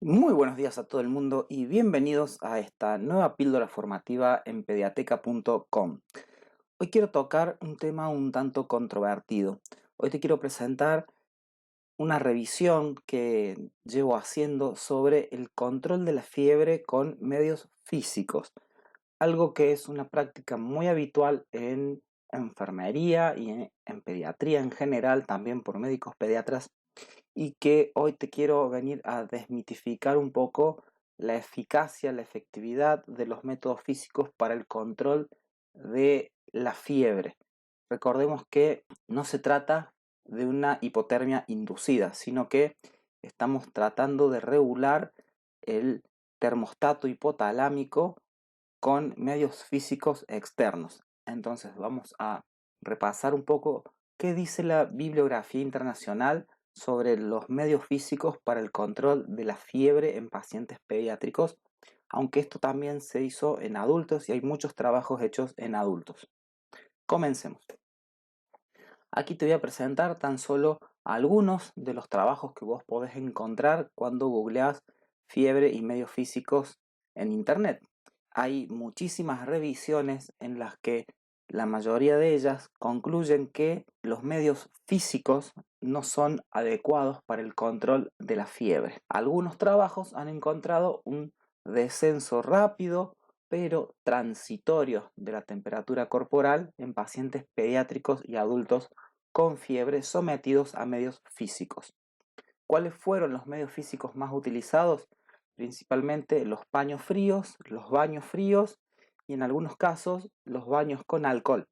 Muy buenos días a todo el mundo y bienvenidos a esta nueva píldora formativa en pediateca.com. Hoy quiero tocar un tema un tanto controvertido. Hoy te quiero presentar una revisión que llevo haciendo sobre el control de la fiebre con medios físicos, algo que es una práctica muy habitual en enfermería y en pediatría en general, también por médicos pediatras y que hoy te quiero venir a desmitificar un poco la eficacia, la efectividad de los métodos físicos para el control de la fiebre. Recordemos que no se trata de una hipotermia inducida, sino que estamos tratando de regular el termostato hipotalámico con medios físicos externos. Entonces vamos a repasar un poco qué dice la bibliografía internacional sobre los medios físicos para el control de la fiebre en pacientes pediátricos, aunque esto también se hizo en adultos y hay muchos trabajos hechos en adultos. Comencemos. Aquí te voy a presentar tan solo algunos de los trabajos que vos podés encontrar cuando googleas fiebre y medios físicos en internet. Hay muchísimas revisiones en las que la mayoría de ellas concluyen que los medios físicos no son adecuados para el control de la fiebre. Algunos trabajos han encontrado un descenso rápido pero transitorio de la temperatura corporal en pacientes pediátricos y adultos con fiebre sometidos a medios físicos. ¿Cuáles fueron los medios físicos más utilizados? Principalmente los paños fríos, los baños fríos y en algunos casos los baños con alcohol,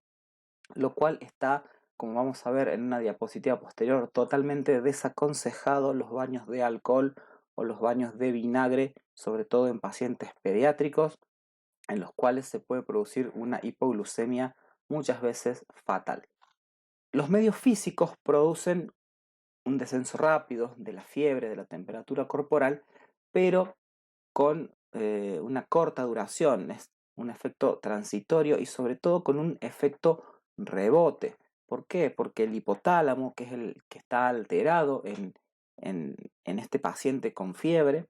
lo cual está, como vamos a ver en una diapositiva posterior, totalmente desaconsejado los baños de alcohol o los baños de vinagre, sobre todo en pacientes pediátricos, en los cuales se puede producir una hipoglucemia muchas veces fatal. Los medios físicos producen un descenso rápido de la fiebre, de la temperatura corporal, pero con una corta duración, es un efecto transitorio y sobre todo con un efecto rebote. ¿Por qué? Porque el hipotálamo, que es el que está alterado en este paciente con fiebre,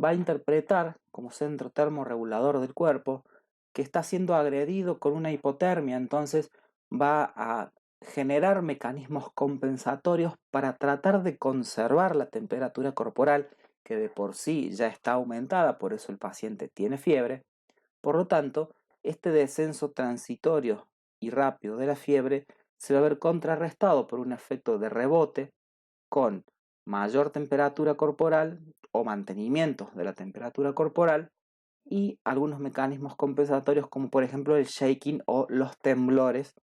va a interpretar como centro termorregulador del cuerpo que está siendo agredido con una hipotermia, entonces va a generar mecanismos compensatorios para tratar de conservar la temperatura corporal que de por sí ya está aumentada, por eso el paciente tiene fiebre. Por lo tanto, este descenso transitorio y rápido de la fiebre se va a ver contrarrestado por un efecto de rebote con mayor temperatura corporal o mantenimiento de la temperatura corporal y algunos mecanismos compensatorios como por ejemplo el shaking o los temblores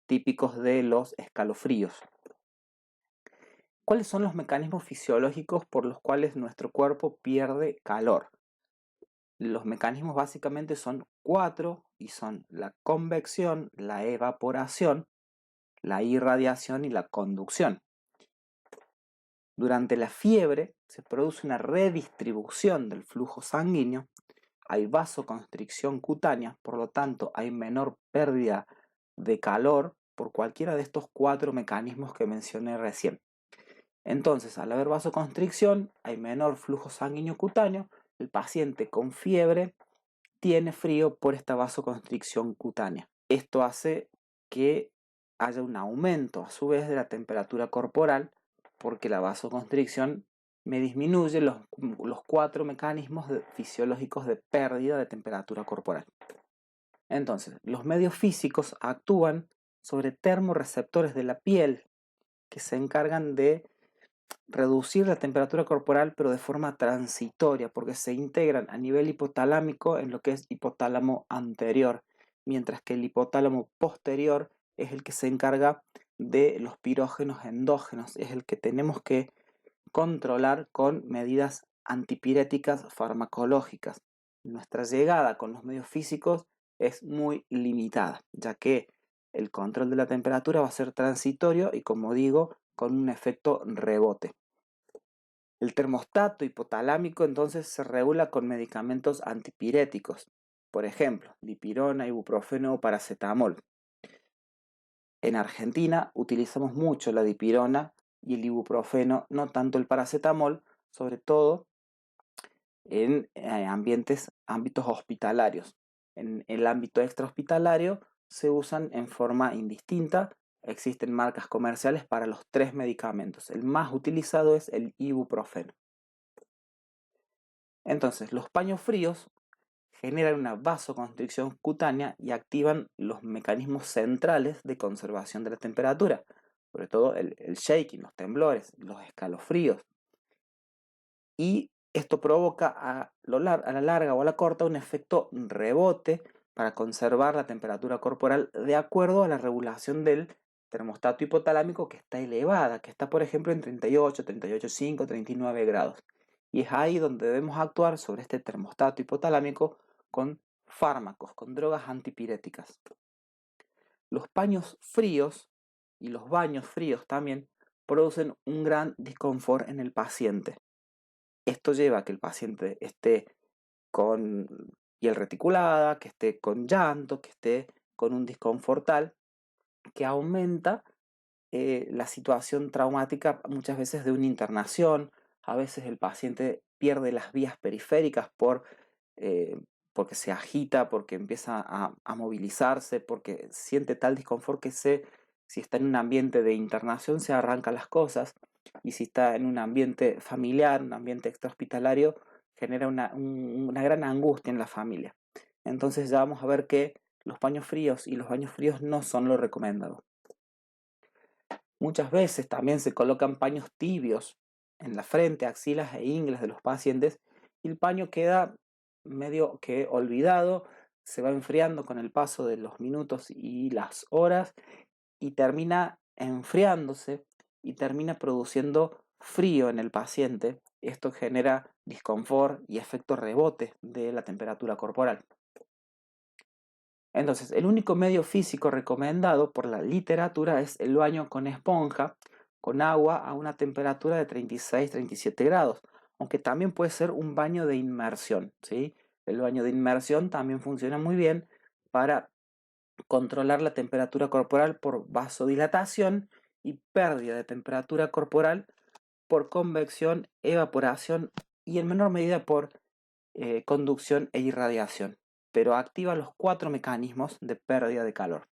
típicos de los escalofríos. ¿Cuáles son los mecanismos fisiológicos por los cuales nuestro cuerpo pierde calor? Los mecanismos básicamente son cuatro y son la convección, la evaporación, la irradiación y la conducción. Durante la fiebre se produce una redistribución del flujo sanguíneo, hay vasoconstricción cutánea, por lo tanto hay menor pérdida de calor por cualquiera de estos cuatro mecanismos que mencioné recién. Entonces, al haber vasoconstricción, hay menor flujo sanguíneo cutáneo, el paciente con fiebre tiene frío por esta vasoconstricción cutánea. Esto hace que haya un aumento a su vez de la temperatura corporal porque la vasoconstricción me disminuye los cuatro mecanismos fisiológicos de pérdida de temperatura corporal. Entonces, los medios físicos actúan sobre termorreceptores de la piel que se encargan de reducir la temperatura corporal, pero de forma transitoria, porque se integran a nivel hipotalámico en lo que es hipotálamo anterior, mientras que el hipotálamo posterior es el que se encarga de los pirógenos endógenos, es el que tenemos que controlar con medidas antipiréticas farmacológicas. Nuestra llegada con los medios físicos es muy limitada, ya que el control de la temperatura va a ser transitorio y, como digo, con un efecto rebote. El termostato hipotalámico entonces se regula con medicamentos antipiréticos, por ejemplo, dipirona, ibuprofeno o paracetamol. En Argentina utilizamos mucho la dipirona y el ibuprofeno, no tanto el paracetamol, sobre todo en ámbitos hospitalarios. En el ámbito extrahospitalario se usan en forma indistinta. Existen marcas comerciales para los 3 medicamentos. El más utilizado es el ibuprofeno. Entonces, los paños fríos generan una vasoconstricción cutánea y activan los mecanismos centrales de conservación de la temperatura, sobre todo el shaking, los temblores, los escalofríos. Y esto provoca a la larga o a la corta un efecto rebote para conservar la temperatura corporal de acuerdo a la regulación del termostato hipotalámico, que está elevada, que está por ejemplo en 38, 38,5, 39 grados. Y es ahí donde debemos actuar sobre este termostato hipotalámico con fármacos, con drogas antipiréticas. Los paños fríos y los baños fríos también producen un gran disconfort en el paciente. Esto lleva a que el paciente esté con piel reticulada, que esté con llanto, que esté con un disconfort tal que aumenta la situación traumática muchas veces de una internación. A veces el paciente pierde las vías periféricas porque se agita, porque empieza a movilizarse, porque siente tal disconfort que si está en un ambiente de internación se arranca las cosas, y si está en un ambiente familiar, un ambiente extrahospitalario, genera una gran angustia en la familia. Entonces ya vamos a ver que los paños fríos y los baños fríos no son lo recomendado. Muchas veces también se colocan paños tibios en la frente, axilas e ingles de los pacientes, y el paño queda medio que olvidado, se va enfriando con el paso de los minutos y las horas y termina enfriándose y termina produciendo frío en el paciente. Esto genera disconfort y efecto rebote de la temperatura corporal. Entonces, el único medio físico recomendado por la literatura es el baño con esponja, con agua a una temperatura de 36-37 grados, aunque también puede ser un baño de inmersión, ¿sí? El baño de inmersión también funciona muy bien para controlar la temperatura corporal por vasodilatación y pérdida de temperatura corporal por convección, evaporación y en menor medida por conducción e irradiación, pero activa los 4 mecanismos de pérdida de calor.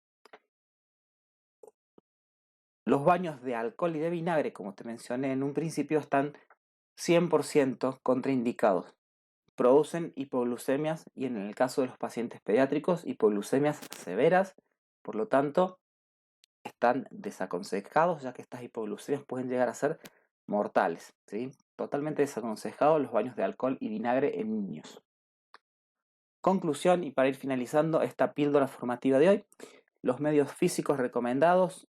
Los baños de alcohol y de vinagre, como te mencioné en un principio, están 100% contraindicados. Producen hipoglucemias y en el caso de los pacientes pediátricos, hipoglucemias severas. Por lo tanto, están desaconsejados, ya que estas hipoglucemias pueden llegar a ser mortales, ¿sí? Totalmente desaconsejados los baños de alcohol y vinagre en niños. Conclusión, y para ir finalizando esta píldora formativa de hoy, los medios físicos recomendados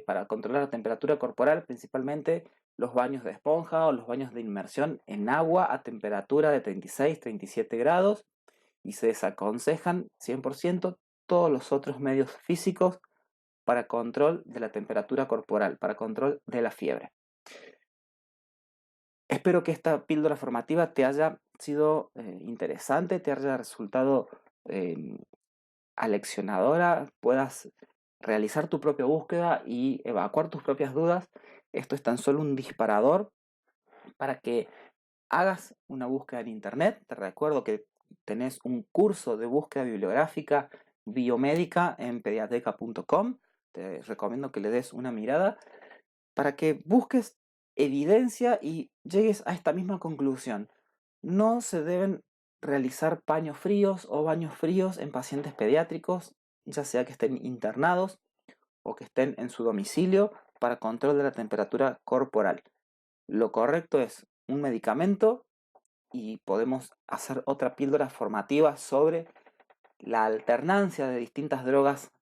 para controlar la temperatura corporal, principalmente los baños de esponja o los baños de inmersión en agua a temperatura de 36-37 grados, y se desaconsejan 100% todos los otros medios físicos para control de la temperatura corporal, para control de la fiebre. Espero que esta píldora formativa te haya sido interesante, te haya resultado aleccionadora, puedas realizar tu propia búsqueda y evacuar tus propias dudas. Esto es tan solo un disparador para que hagas una búsqueda en internet. Te recuerdo que tenés un curso de búsqueda bibliográfica biomédica en pediateca.com. Te recomiendo que le des una mirada para que busques evidencia y llegues a esta misma conclusión. No se deben realizar paños fríos o baños fríos en pacientes pediátricos, ya sea que estén internados o que estén en su domicilio para control de la temperatura corporal. Lo correcto es un medicamento, y podemos hacer otra píldora formativa sobre la alternancia de distintas drogas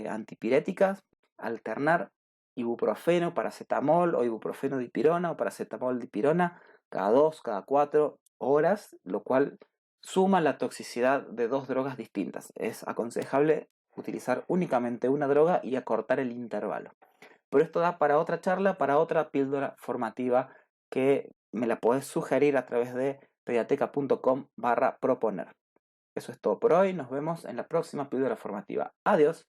antipiréticas, alternar ibuprofeno, paracetamol o ibuprofeno dipirona o paracetamol dipirona cada 2, cada 4 horas, lo cual suma la toxicidad de 2 drogas distintas. Es aconsejable utilizar únicamente una droga y acortar el intervalo. Pero esto da para otra charla, para otra píldora formativa que me la podés sugerir a través de pediateca.com/proponer. Eso es todo por hoy, nos vemos en la próxima píldora formativa. Adiós.